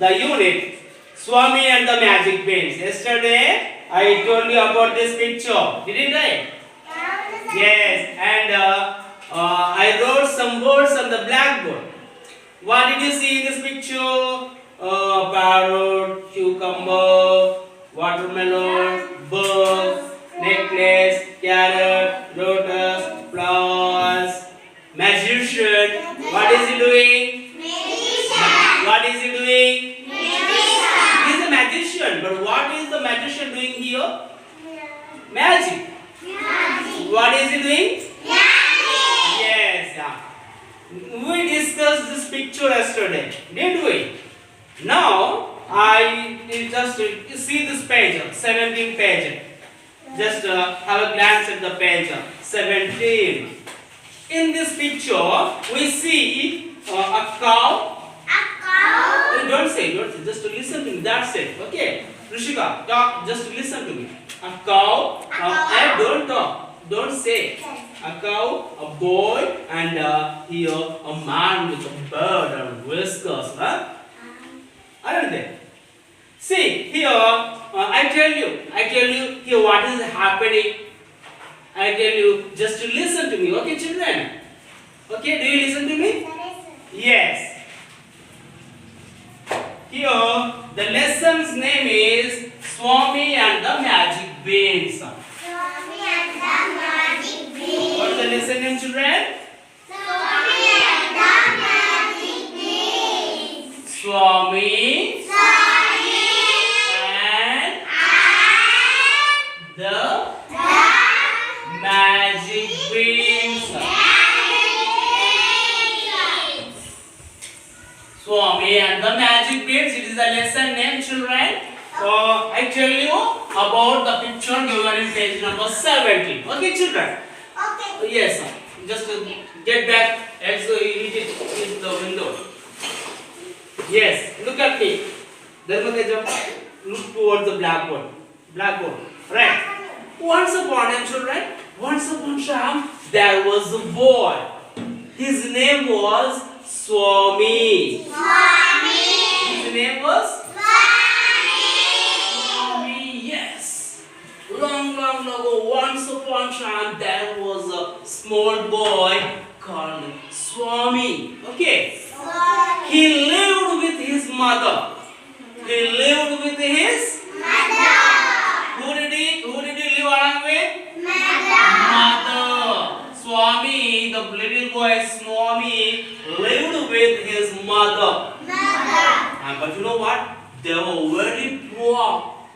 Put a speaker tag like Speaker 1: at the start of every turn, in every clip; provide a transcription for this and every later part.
Speaker 1: the unit Swami and the magic beans. Yesterday I told you about this picture, didn't I? Yes, and I wrote some words on the blackboard. What did you see in this picture? Parrot, cucumber, watermelon, bird, necklace, carrot, lotus, flowers, magician. What is he doing?
Speaker 2: Magician.
Speaker 1: What is he doing?
Speaker 2: Magician.
Speaker 1: He is a magician. But what is the magician doing here? Magic.
Speaker 2: Magic.
Speaker 1: What is he doing?
Speaker 2: Magic.
Speaker 1: Yes. We discussed this picture yesterday, did we? Now I just see this page, 17 page. Just have a glance at the page 17. In this picture, we see a cow.
Speaker 2: A cow.
Speaker 1: Don't say, just to listen to me. That's it. Okay, Rishika, talk. Just listen to me. A cow. Don't talk. Don't say. A cow, a boy, and here a man with a bird and whiskers. Huh? Aren't they? See here. I tell you here what is happening. I tell you just to listen to me. Okay, children. Okay, do you listen to me? Yes. Here the lesson's name is Swami and the Magic Beans.
Speaker 2: Swami and the magic beans.
Speaker 1: What is the lesson name, children?
Speaker 2: Swami and the magic beans.
Speaker 1: Swami
Speaker 2: Swami
Speaker 1: and
Speaker 2: and
Speaker 1: the
Speaker 2: the
Speaker 1: Magic Beans. Swami and the Magic Beans. It is the lesson name, children. I tell you about the picture given in page number 17. Okay, children.
Speaker 2: Okay.
Speaker 1: Yes, sir. Just get back and so it is the window. Yes, look at me. Dharmateja, look towards the blackboard. Blackboard. Right. Once upon a time, children, once upon a time, there was a boy. His name was Swami.
Speaker 2: Swami.
Speaker 1: His name was
Speaker 2: Swami.
Speaker 1: Swami. Yes. Long ago, once upon a time, there was a small boy called Swami. Okay.
Speaker 2: Swami.
Speaker 1: He lived with his mother. He lived with his
Speaker 2: Mother.
Speaker 1: Who did he live along with?
Speaker 2: Mother.
Speaker 1: Mother. Swami, the little boy Swami, lived with his mother.
Speaker 2: Mother.
Speaker 1: But you know what? They were very poor.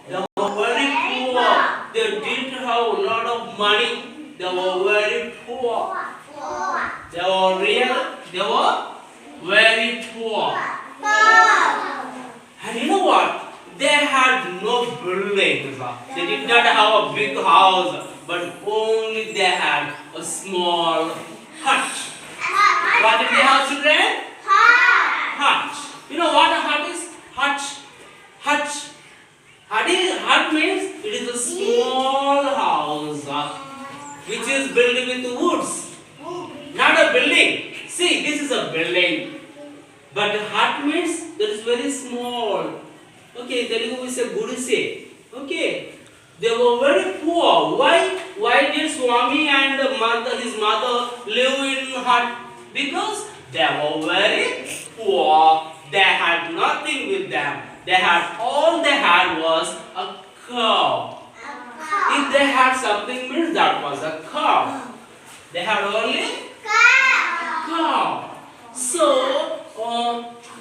Speaker 1: They were very poor. They didn't have a lot of money. They were very poor. They were very poor. And you know what? They had no buildings. They did not have a big house, but only they had a small hut. What did they have, children? Hut. You know what a hut is? Hut. Hut means it is a small house which is built with woods. Not a building. See, this is a building. But hut means that is very small. Okay, Telugu we say gudise. Okay. They were very poor. Why did Swami and his mother live in hut? Because they were very poor. They had nothing with them. All they had was a cow. If they had something means that was a cow. They had only cow. So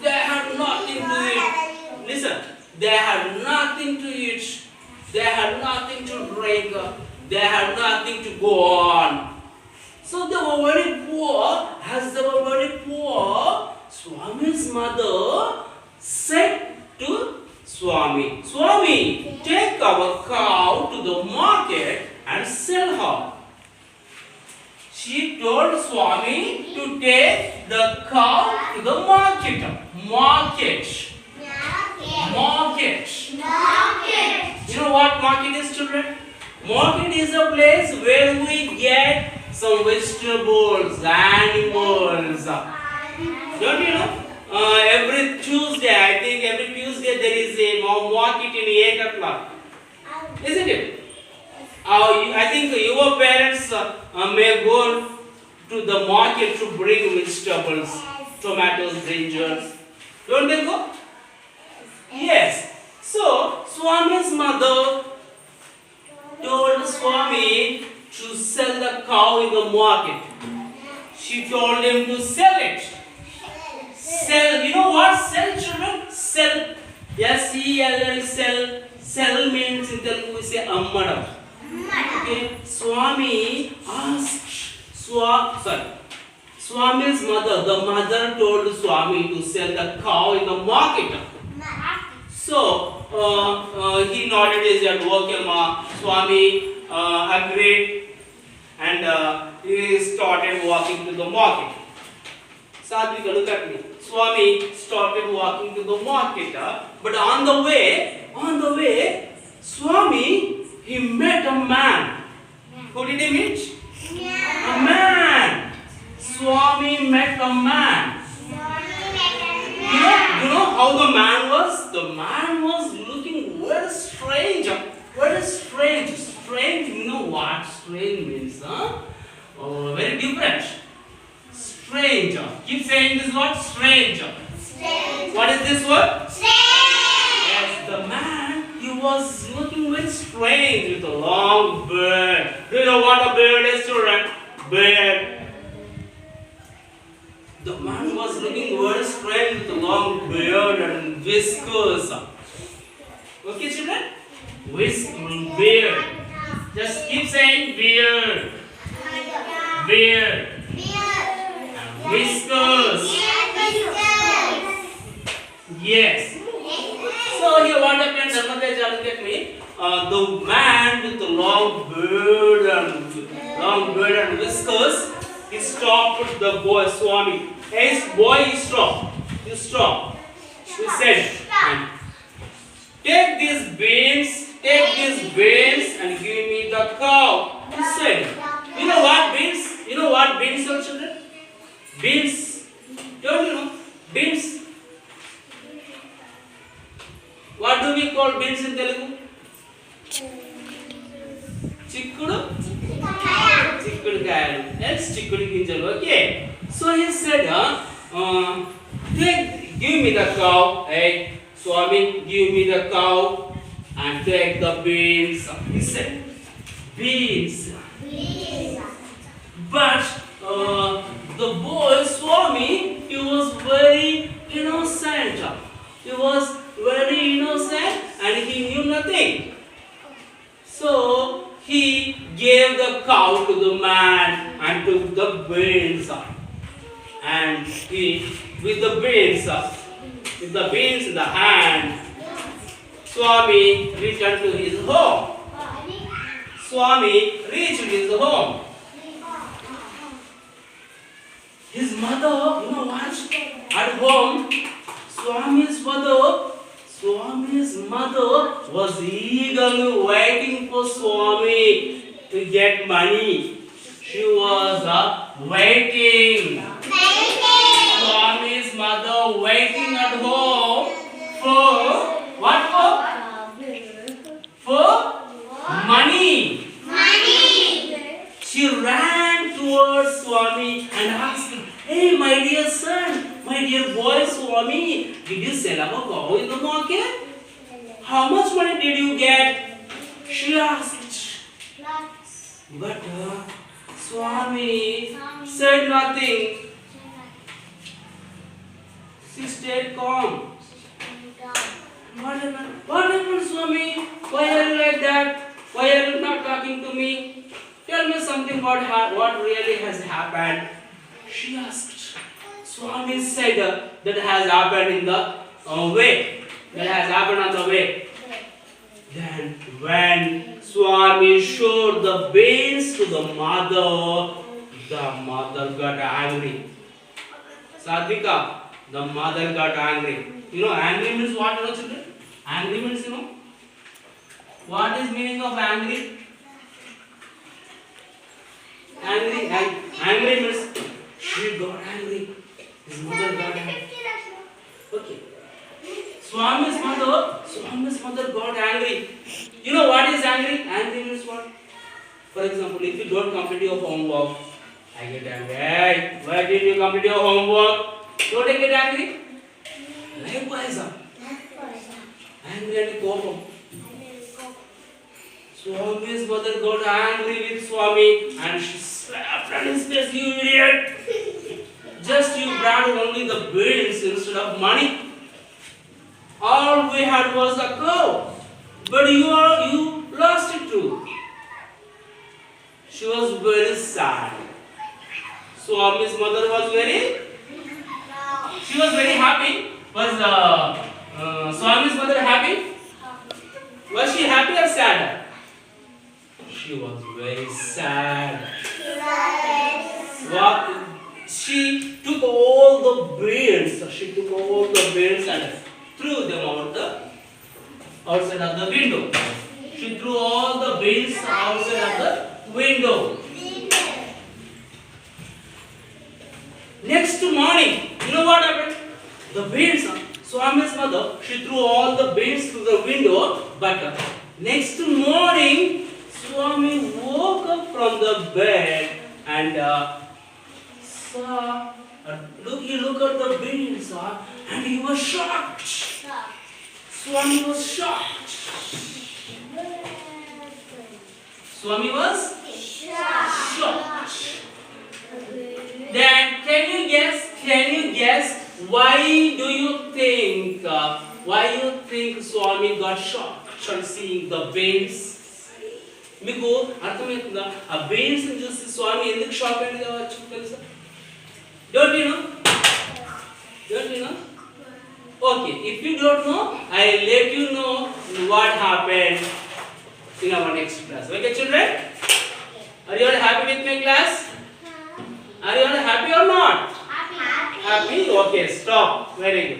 Speaker 1: they had nothing to eat. Listen, they had nothing to eat. They had nothing to drink. They had nothing to go on. So they were very poor. As they were very poor, Swami's mother said to Swami, Swami, take our cow to the market and sell her. She told Swami to take the cow to the market. You know what market is, children? Market is a place where we get some vegetables, animals. Don't you know? every Tuesday, I think every Tuesday there is a market in 8 o'clock. Isn't it? I think your parents may go to the market to bring vegetables, tomatoes, brinjals. Don't they go? Yes. So, Swami's mother told Swami to sell the cow in the market. She told him to sell it. Sell. You know what? Sell, children? Sell. S-E-L-L, sell. Sell means in Telugu we say ammadam. Okay. Swami asked Swami's mother, the mother told Swami to sell the cow in the market. So he nodded his head, okay ma. Swami agreed and he started walking to the market. Sadhvika, look at me. Swami started walking to the market, but on the way, Swami, he met a man. Who did he meet? A man. Swami met a man. You know how the man was? The man was looking very strange. Very strange. Strange, you know what strange means, huh? Oh, very different. Strange. Keep saying this word, strange.
Speaker 2: Strange.
Speaker 1: What is this word?
Speaker 2: Strange.
Speaker 1: Yes, the man, he was looking very strange with a long beard. Do you know what a beard is, children? Beard. The man was looking very strange with a long beard and whiskers. Okay, children? Beard. Just keep saying beard. Beard. And whiskers. Yes. So here what happened, Dharmadeja, look at me. The man with the long beard and whiskers, he stopped the boy Swami. Hey boy, you stop. You stop. He said, take these beans and give me the cow. He said, you know what beans? You know what beans are, children? Beans. Don't you know? Beans. What do we call beans in Telugu? Chikkudu? Chikkudu kayalu. Else chikkudu ginjalu. Okay. So he said, give me the cow. Hey, Swami, give me the cow and take the beans. He said, beans. But the boy Swami, he was very innocent. He was very innocent and he knew nothing. So he gave the cow to the man and took the beans. And he, with the beans in the hand, Swami returned to his home. Swami reached his home. His mother, you know what? At home, Swami's mother was eagerly waiting for Swami to get money. She was waiting. Swami's mother waiting at home for what for money. She ran towards Swami and asked him, hey my dear son, my dear boy Swami, did you sell a cow in the market? How much money did you get? She asked. But Swami said nothing. She stayed calm. What happened, Swami? Why are you like that? Why are you not talking to me? Tell me something what really has happened. She asked. Swami said that has happened in the way. That has happened on the way. Then when Swami showed the beans to the mother got angry. Sadhvika, the mother got angry. You know, angry means what, you know, children? Angry means, you know? What is meaning of angry? Angry means she got angry. His mother got angry. Okay. Swami's mother got angry. You know what is angry? Angry means what? For example, if you don't complete your homework, I get angry. Hey, why did you complete your homework? Don't I get angry? Likewise, angry and కోపం. Swami's mother got angry with Swami and she slapped on his face, you idiot! Just you brought only the beans instead of money. All we had was a cow, but you lost it too. She was very sad. Swami's mother was she was very happy. Was Swami's mother happy? Was she happy or sad? She was very sad. She took all the beans. And threw them outside of the window. She threw all the beans outside of the window. Next morning, you know what happened? The beans, Swami's mother, she threw all the beans through the window, but next morning, Swami woke up from the bed and saw, he looked at the beans and he was shocked. Swami was shocked. Swami was shocked. Then can you guess why do you think Swami got shocked on seeing the beans? మీకు అర్థమవుతుందా ఆ బెయిన్స్ చూసి స్వామి ఎందుకు shock అయింది కావచ్చు తెలుసా? Don't you know? Okay, if you don't know I let you know what happened in our next class. Okay children, are you all happy with my class? Are you all happy or not? Happy. Okay, stop. Very good.